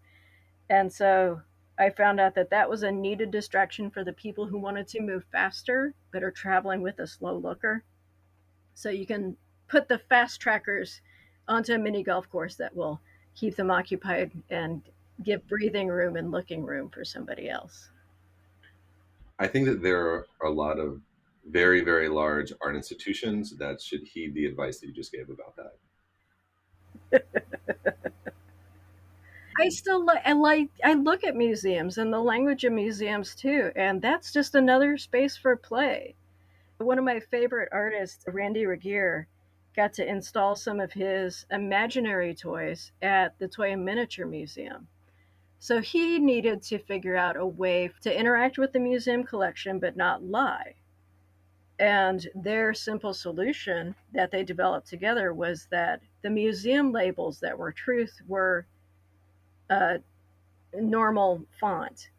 Speaker 1: And so I found out that that was a needed distraction for the people who wanted to move faster but are traveling with a slow looker. So you can put the fast trackers onto a mini golf course that will keep them occupied and give breathing room and looking room for somebody else.
Speaker 2: I think that there are a lot of very, very large art institutions that should heed the advice that you just gave about that.
Speaker 1: I look at museums and the language of museums too, and that's just another space for play. One of my favorite artists, Randy Regier, got to install some of his imaginary toys at the Toy and Miniature Museum. So he needed to figure out a way to interact with the museum collection but not lie. And their simple solution that they developed together was that the museum labels that were truth were a normal font.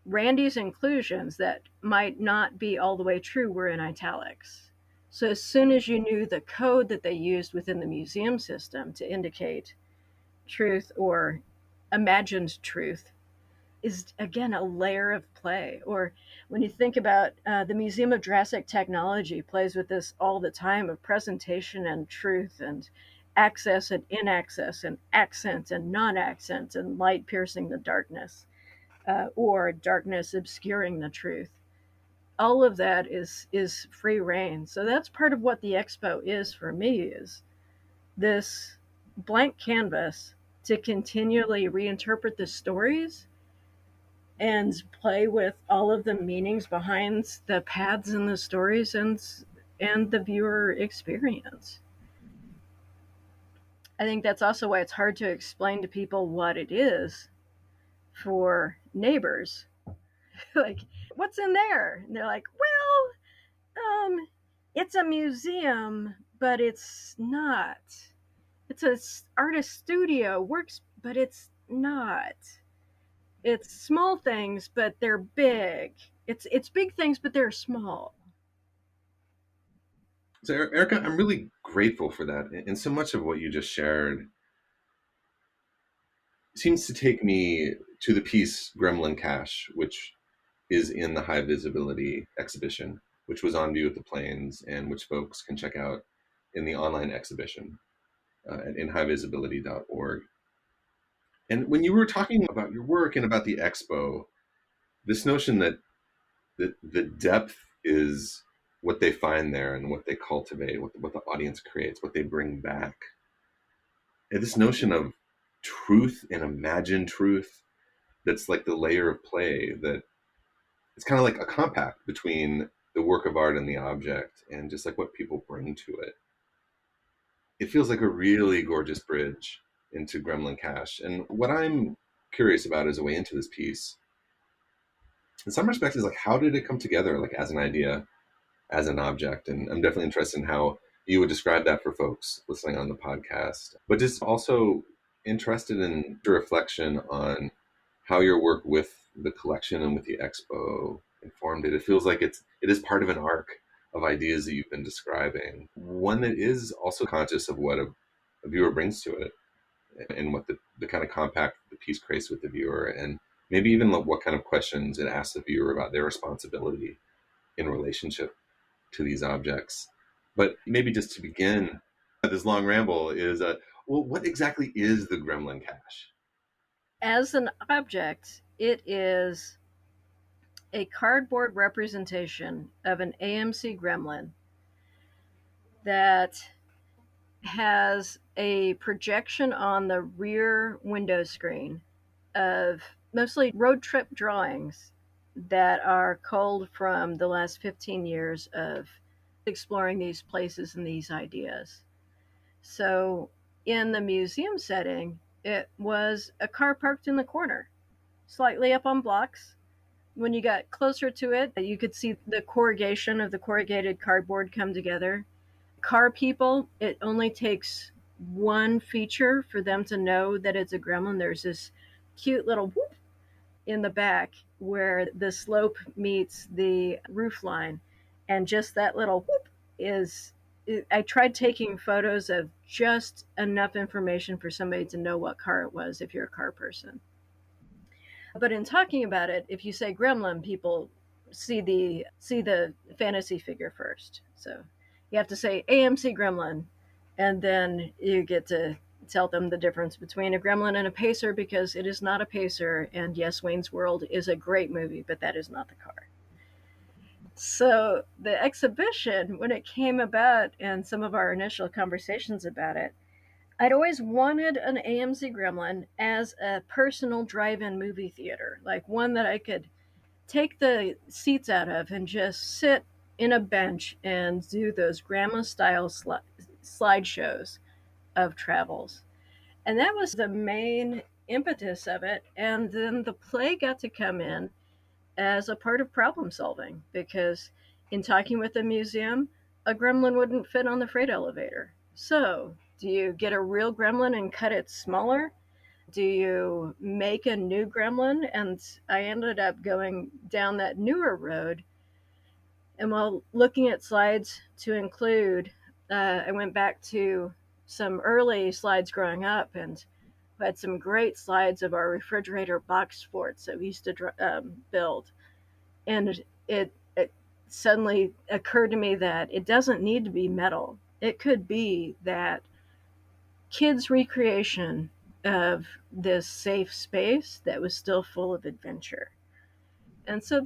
Speaker 1: Randy's inclusions that might not be all the way true were in italics. So as soon as you knew the code that they used within the museum system to indicate truth or imagined truth is again a layer of play. Or when you think about the Museum of Jurassic Technology plays with this all the time of presentation and truth and access and inaccess and accent and non-accent and light piercing the darkness or darkness obscuring the truth. All of that is free reign. So that's part of what the expo is for me, is this blank canvas to continually reinterpret the stories and play with all of the meanings behind the paths in the stories and the viewer experience. I think that's also why it's hard to explain to people what it is for neighbors. Like, what's in there? And they're like, it's a museum, but it's not. It's a artist studio, works, but it's not. It's small things, but they're big. It's big things, but they're small.
Speaker 2: So, Erica, I'm really grateful for that. And so much of what you just shared seems to take me to the piece Gremlin Cache, which is in the High Visibility exhibition, which was on view at the Plains and which folks can check out in the online exhibition at inhighvisibility.org. And when you were talking about your work and about the expo, this notion that the depth is what they find there and what they cultivate, what the audience creates, what they bring back. And this notion of truth and imagined truth that's like the layer of play that it's kind of like a compact between the work of art and the object and just like what people bring to it. It feels like a really gorgeous bridge into Gremlin Cache. And what I'm curious about as a way into this piece in some respects, is like, how did it come together, like as an idea, as an object? And I'm definitely interested in how you would describe that for folks listening on the podcast, but just also interested in the reflection on how your work with the collection and with the expo informed it. It feels like it is part of an arc of ideas that you've been describing, one that is also conscious of what a viewer brings to it, and what the kind of compact the piece creates with the viewer, and maybe even what kind of questions it asks the viewer about their responsibility in relationship to these objects. But maybe just to begin this long ramble is, well, what exactly is the gremlin cache?
Speaker 1: As an object, it is a cardboard representation of an AMC gremlin that has a projection on the rear window screen of mostly road trip drawings that are culled from the last 15 years of exploring these places and these ideas. So, in the museum setting, it was a car parked in the corner, slightly up on blocks. When you got closer to it, you could see the corrugation of the corrugated cardboard come together. Car people, it only takes one feature for them to know that it's a gremlin. There's this cute little whoop in the back where the slope meets the roof line, and just that little whoop is. I tried taking photos of just enough information for somebody to know what car it was if you're a car person. But in talking about it, if you say gremlin, people see the fantasy figure first. So you have to say AMC gremlin, and then you get to tell them the difference between a gremlin and a pacer, because it is not a pacer. And yes, Wayne's World is a great movie, but that is not the car. So the exhibition, when it came about and some of our initial conversations about it, I'd always wanted an AMC Gremlin as a personal drive-in movie theater, like one that I could take the seats out of and just sit in a bench and do those grandma-style slideshows of travels. And that was the main impetus of it. And then the play got to come in as a part of problem solving, because in talking with the museum, a gremlin wouldn't fit on the freight elevator. So, do you get a real gremlin and cut it smaller? Do you make a new gremlin? And I ended up going down that newer road. And while looking at slides to include, I went back to some early slides growing up, and we had some great slides of our refrigerator box forts that we used to build. And it suddenly occurred to me that it doesn't need to be metal. It could be that kids' recreation of this safe space that was still full of adventure. And so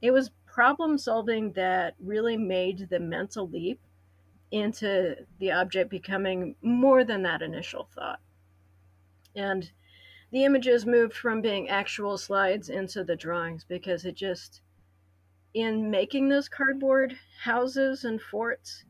Speaker 1: it was problem solving that really made the mental leap into the object becoming more than that initial thought. And the images moved from being actual slides into the drawings, because it just, in making those cardboard houses and forts,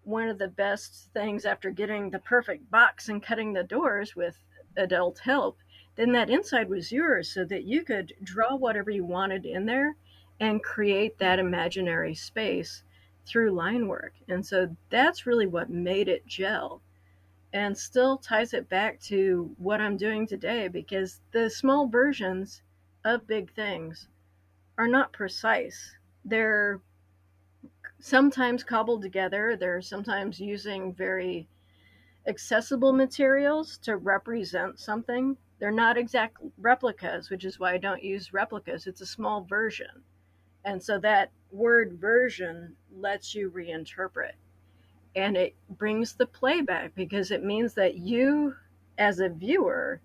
Speaker 1: one of the best things after getting the perfect box and cutting the doors with adult help, then that inside was yours so that you could draw whatever you wanted in there and create that imaginary space through line work. And so that's really what made it gel, and still ties it back to what I'm doing today, because the small versions of big things are not precise. They're sometimes cobbled together. They're sometimes using very accessible materials to represent something. They're not exact replicas, which is why I don't use replicas. It's a small version. And so that word version lets you reinterpret. And it brings the play back, because it means that you, as a viewer,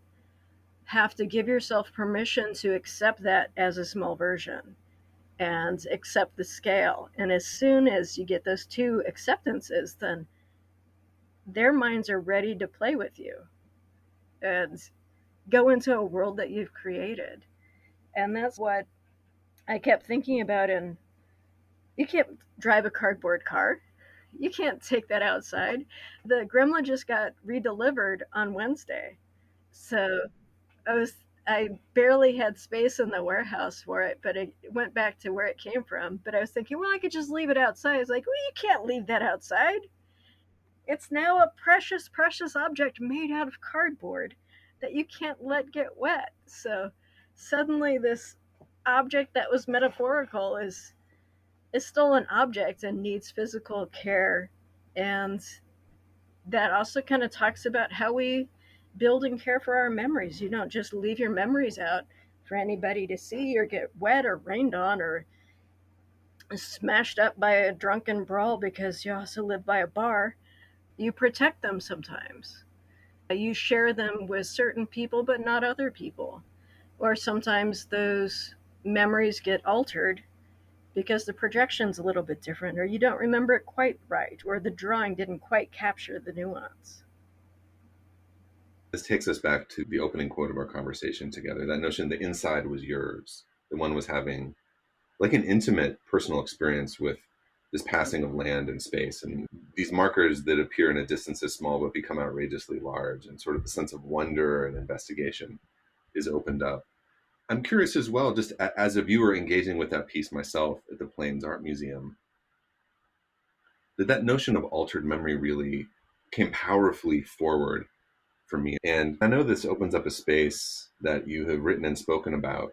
Speaker 1: have to give yourself permission to accept that as a small version and accept the scale. And as soon as you get those two acceptances, then their minds are ready to play with you and go into a world that you've created. And that's what I kept thinking about. And you can't drive a cardboard car. You can't take that outside. The gremlin just got redelivered on Wednesday. So I was I barely had space in the warehouse for it, but it went back to where it came from. But I was thinking, well, I could just leave it outside. I was like, well, you can't leave that outside. It's now a precious, precious object made out of cardboard that you can't let get wet. So suddenly, this object that was metaphorical is still an object and needs physical care. And that also kind of talks about how we build and care for our memories. You don't just leave your memories out for anybody to see or get wet or rained on or smashed up by a drunken brawl because you also live by a bar. You protect them sometimes. You share them with certain people, but not other people. Or sometimes those memories get altered because the projection's a little bit different, or you don't remember it quite right, or the drawing didn't quite capture the nuance.
Speaker 2: This takes us back to the opening quote of our conversation together, that notion the inside was yours. The one was having like an intimate personal experience with this passing of land and space and these markers that appear in a distance as small but become outrageously large, and sort of the sense of wonder and investigation is opened up. I'm curious as well, just as a viewer engaging with that piece myself at the Plains Art Museum, that notion of altered memory really came powerfully forward for me. And I know this opens up a space that you have written and spoken about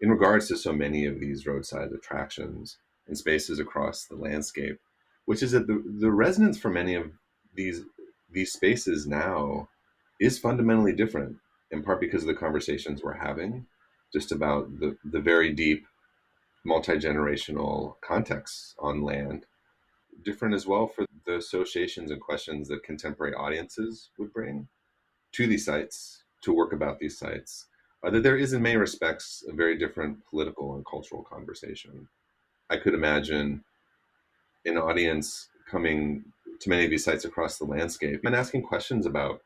Speaker 2: in regards to so many of these roadside attractions and spaces across the landscape, which is that the resonance for many of these these spaces now is fundamentally different, in part because of the conversations we're having, just about the very deep multi-generational contexts on land, different as well for the associations and questions that contemporary audiences would bring to these sites, to work about these sites, that there is in many respects a very different political and cultural conversation. I could imagine an audience coming to many of these sites across the landscape and asking questions about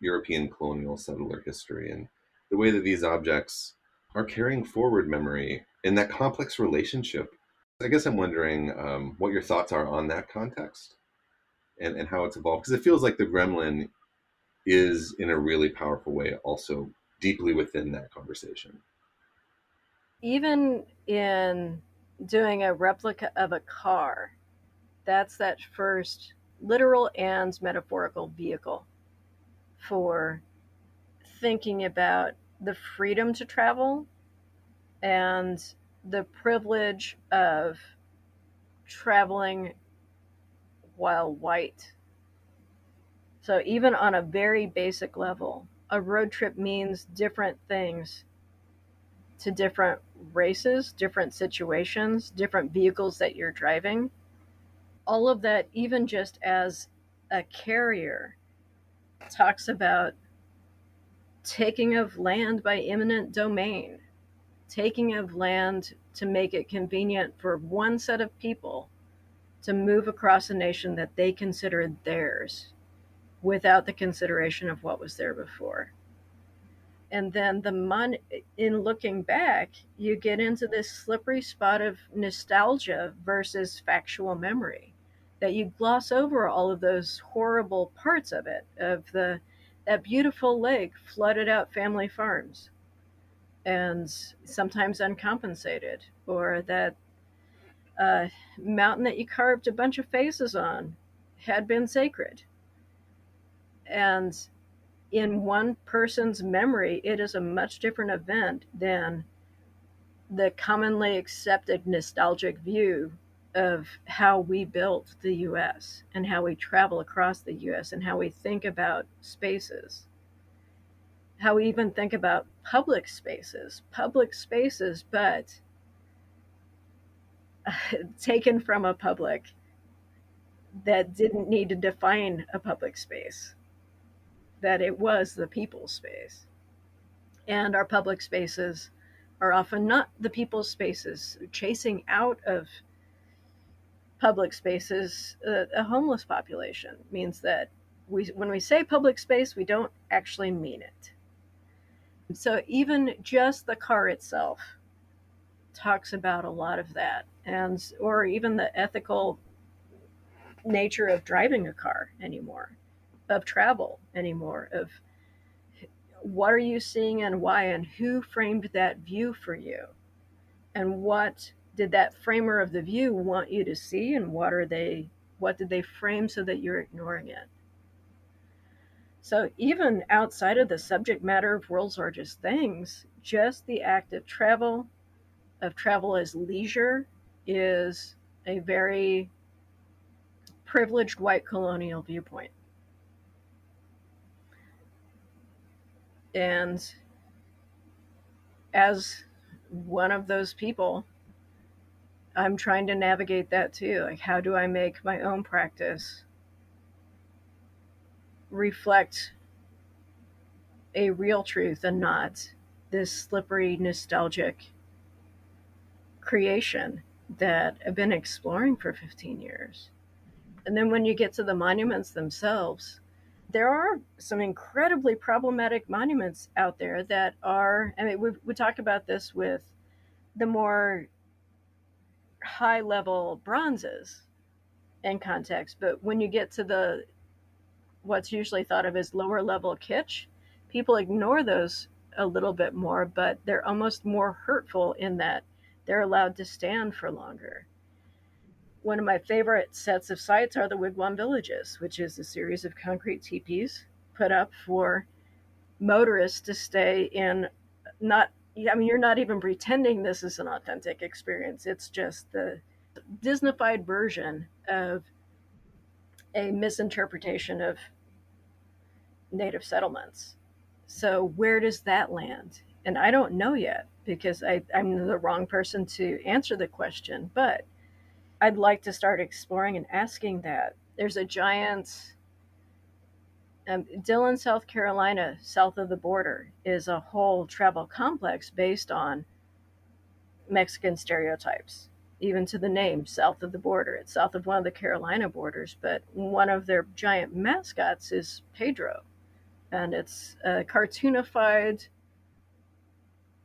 Speaker 2: European colonial settler history and the way that these objects are carrying forward memory in that complex relationship. I guess I'm wondering what your thoughts are on that context and how it's evolved, because it feels like the Gremlin is in a really powerful way also deeply within that conversation.
Speaker 1: Even in doing a replica of a car, that's that first literal and metaphorical vehicle for thinking about the freedom to travel and the privilege of traveling while white. So, even on a very basic level, a road trip means different things to different races, different situations, different vehicles that you're driving. All of that, even just as a carrier, talks about taking of land by eminent domain, taking of land to make it convenient for one set of people to move across a nation that they considered theirs without the consideration of what was there before. And then in looking back, you get into this slippery spot of nostalgia versus factual memory, that you gloss over all of those horrible parts of it, of that beautiful lake flooded out family farms and sometimes uncompensated, or that mountain that you carved a bunch of faces on had been sacred. And in one person's memory, it is a much different event than the commonly accepted nostalgic view of how we built the US and how we travel across the US and how we think about spaces, how we even think about public spaces, but taken from a public that didn't need to define a public space, that it was the people's space. And our public spaces are often not the people's spaces. Chasing out of public spaces a homeless population means that when we say public space, we don't actually mean it. So even just the car itself talks about a lot of that, and or even the ethical nature of driving a car anymore, of travel anymore, of what are you seeing and why, and who framed that view for you, and what did that framer of the view want you to see, and what did they frame so that you're ignoring it. So even outside of the subject matter of world's largest things, just the act of travel as leisure, is a very privileged white colonial viewpoint. And as one of those people, I'm trying to navigate that too. Like, how do I make my own practice reflect a real truth and not this slippery, nostalgic creation that I've been exploring for 15 years? And then when you get to the monuments themselves, there are some incredibly problematic monuments out there that are, I mean, we talk about this with the more high level bronzes in context, but when you get to the what's usually thought of as lower level kitsch, people ignore those a little bit more, but they're almost more hurtful in that they're allowed to stand for longer. One of my favorite sets of sites are the Wigwam Villages, which is a series of concrete teepees put up for motorists to stay in. Not, I mean, you're not even pretending this is an authentic experience. It's just the Disneyfied version of a misinterpretation of native settlements. So where does that land? And I don't know yet because I'm the wrong person to answer the question, but I'd like to start exploring and asking that. There's a giant, Dillon, South Carolina, south of the border, is a whole travel complex based on Mexican stereotypes, even to the name, south of the border. It's south of one of the Carolina borders, but one of their giant mascots is Pedro. And it's a cartoonified,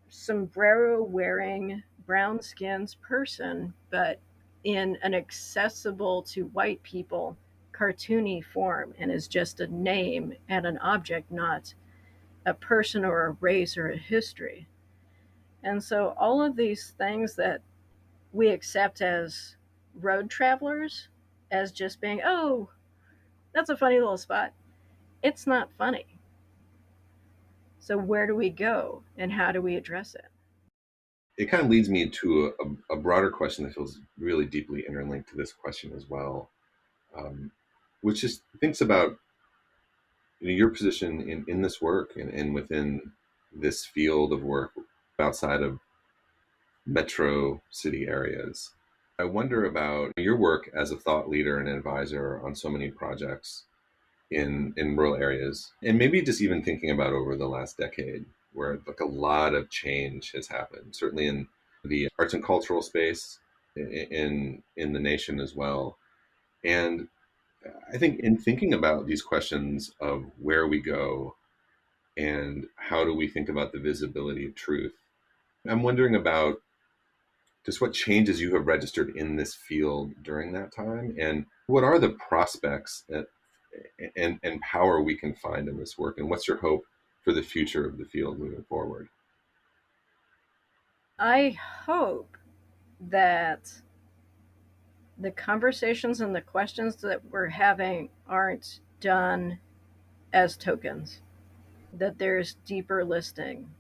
Speaker 1: sombrero wearing, brown skins person, but in an accessible to white people cartoony form, and is just a name and an object, not a person or a race or a history. And so all of these things that we accept as road travelers as just being, oh, that's a funny little spot. It's not funny. So where do we go and how do we address it?
Speaker 2: It kind of leads me to a broader question that feels really deeply interlinked to this question as well, which just thinks about, you know, your position in this work and within this field of work outside of metro city areas. I wonder about your work as a thought leader and advisor on so many projects in rural areas, and maybe just even thinking about over the last decade, where like a lot of change has happened, certainly in the arts and cultural space in the nation as well. And I think in thinking about these questions of where we go and how do we think about the visibility of truth, I'm wondering about just what changes you have registered in this field during that time, and what are the prospects and power we can find in this work, and what's your hope for the future of the field moving forward?
Speaker 1: I hope that the conversations and the questions that we're having aren't done as tokens, that there's deeper listening.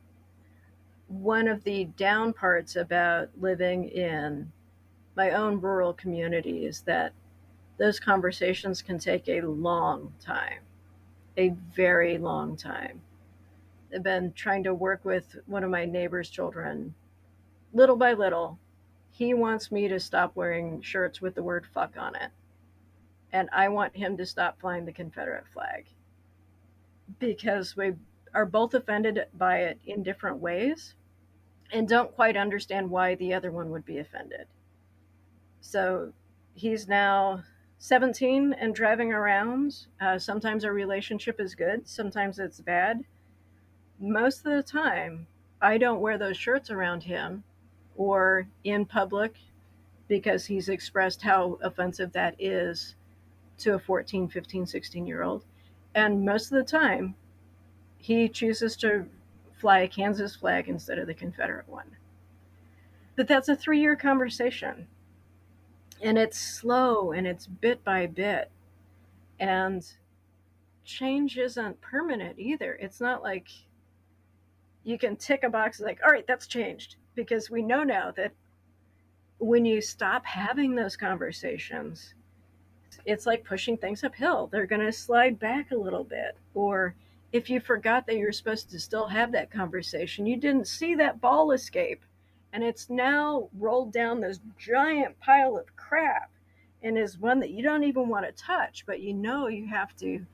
Speaker 1: One of the down parts about living in my own rural community is that those conversations can take a long time, a very long time. I've been trying to work with one of my neighbor's children little by little. He wants me to stop wearing shirts with the word fuck on it. And I want him to stop flying the Confederate flag because we are both offended by it in different ways and don't quite understand why the other one would be offended. So he's now 17 and driving around. Sometimes our relationship is good, sometimes it's bad. Most of the time, I don't wear those shirts around him or in public because he's expressed how offensive that is to a 14, 15, 16-year-old. And most of the time, He chooses to fly a Kansas flag instead of the Confederate one. But that's a 3-year conversation. And it's slow and it's bit by bit. And change isn't permanent either. It's not like you can tick a box like, all right, that's changed. Because we know now that when you stop having those conversations, it's like pushing things uphill. They're going to slide back a little bit. Or if you forgot that you're supposed to still have that conversation, you didn't see that ball escape, and it's now rolled down this giant pile of crap and is one that you don't even want to touch, but you know you have to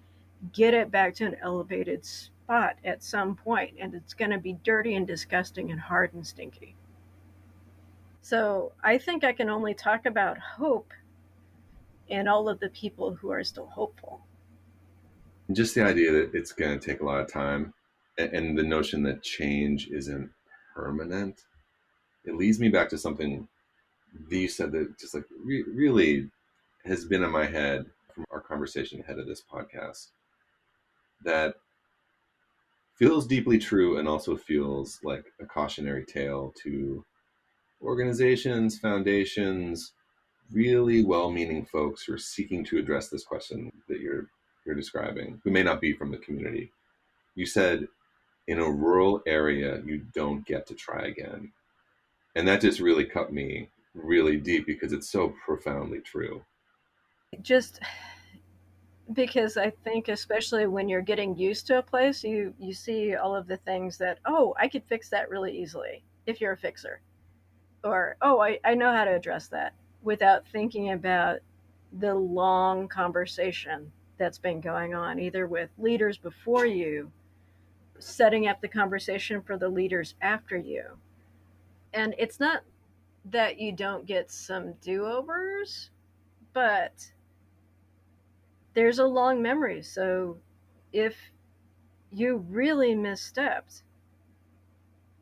Speaker 1: get it back to an elevated spot at some point, and it's going to be dirty and disgusting and hard and stinky. So I think I can only talk about hope and all of the people who are still hopeful.
Speaker 2: Just the idea that it's going to take a lot of time, and the notion that change isn't permanent, it leads me back to something that you said that just like really has been in my head from our conversation ahead of this podcast, that feels deeply true and also feels like a cautionary tale to organizations, foundations, really well-meaning folks who are seeking to address this question that you're describing, who may not be from the community. You said in a rural area, you don't get to try again. And that just really cut me really deep because it's so profoundly true.
Speaker 1: Just because I think, especially when you're getting used to a place, you see all of the things that, oh, I could fix that really easily if you're a fixer, or oh, I know how to address that, without thinking about the long conversation that's been going on, either with leaders before you, setting up the conversation for the leaders after you. And it's not that you don't get some do-overs, but there's a long memory. So if you really misstepped,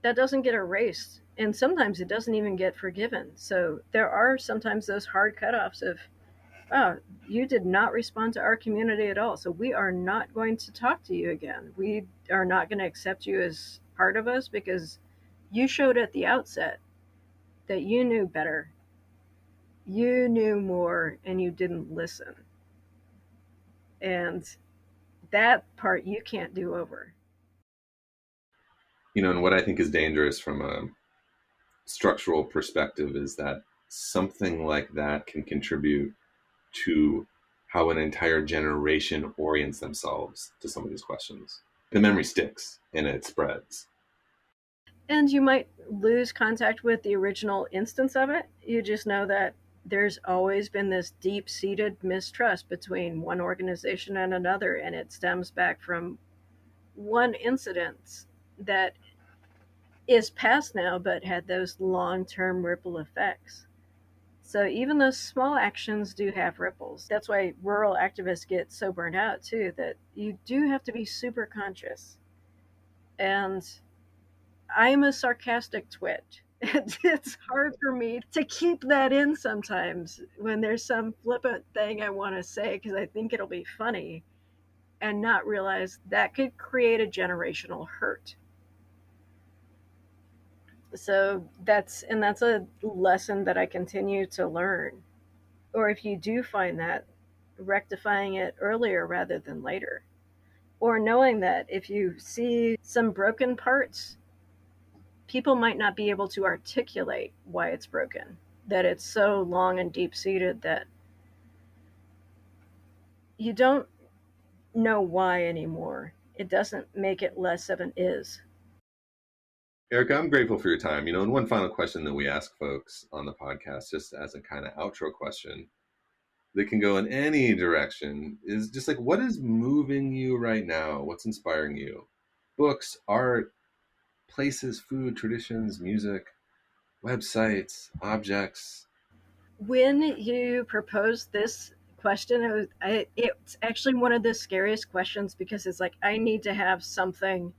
Speaker 1: that doesn't get erased. And sometimes it doesn't even get forgiven. So there are sometimes those hard cutoffs of, oh, you did not respond to our community at all. So we are not going to talk to you again. We are not going to accept you as part of us because you showed at the outset that you knew better. You knew more and you didn't listen. And that part you can't do over.
Speaker 2: And what I think is dangerous from a structural perspective is that something like that can contribute to how an entire generation orients themselves to some of these questions. The memory sticks and it spreads.
Speaker 1: And you might lose contact with the original instance of it. You just know that there's always been this deep seated mistrust between one organization and another, and it stems back from one incident that is past now but had those long term ripple effects. So even those small actions do have ripples. That's why rural activists get so burned out too, that you do have to be super conscious. And I'm a sarcastic twit. It's hard for me to keep that in sometimes when there's some flippant thing I want to say because I think it'll be funny, and not realize that could create a generational hurt. So that's a lesson that I continue to learn. Or if you do find that, rectifying it earlier rather than later. Or knowing that if you see some broken parts, people might not be able to articulate why it's broken, that it's so long and deep seated that you don't know why anymore. It doesn't make it less of an is.
Speaker 2: Erika, I'm grateful for your time. And one final question that we ask folks on the podcast, just as a kind of outro question that can go in any direction, is just like, what is moving you right now? What's inspiring you? Books, art, places, food, traditions, music, websites, objects.
Speaker 1: When you proposed this question, it's actually one of the scariest questions because it's like, I need to have something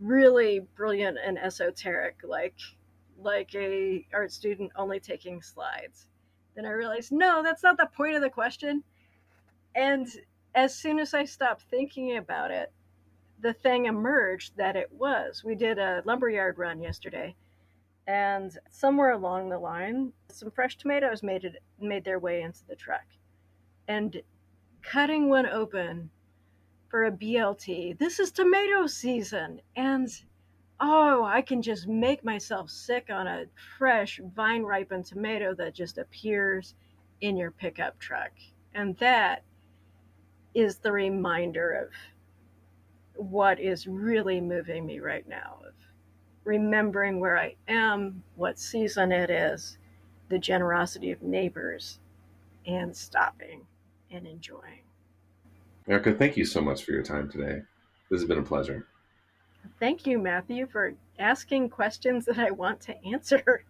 Speaker 1: really brilliant and esoteric, like a art student only taking slides. Then I realized, no, that's not the point of the question. And as soon as I stopped thinking about it, the thing emerged that it was. We did a lumberyard run yesterday, and somewhere along the line, some fresh tomatoes made their way into the truck. And cutting one open for a BLT, this is tomato season, and oh, I can just make myself sick on a fresh vine ripened tomato that just appears in your pickup truck. And that is the reminder of what is really moving me right now, of remembering where I am, what season it is, the generosity of neighbors, and stopping and enjoying.
Speaker 2: Erika, thank you so much for your time today. This has been a pleasure.
Speaker 1: Thank you, Matthew, for asking questions that I want to answer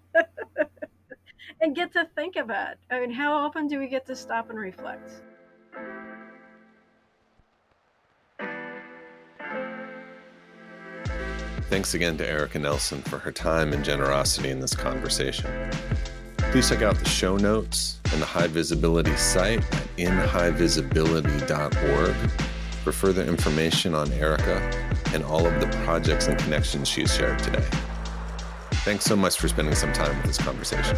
Speaker 1: and get to think about. I mean, how often do we get to stop and reflect?
Speaker 2: Thanks again to Erika Nelson for her time and generosity in this conversation. Please check out the show notes and the High Visibility site at inhighvisibility.org for further information on Erika and all of the projects and connections she's shared today. Thanks so much for spending some time with this conversation.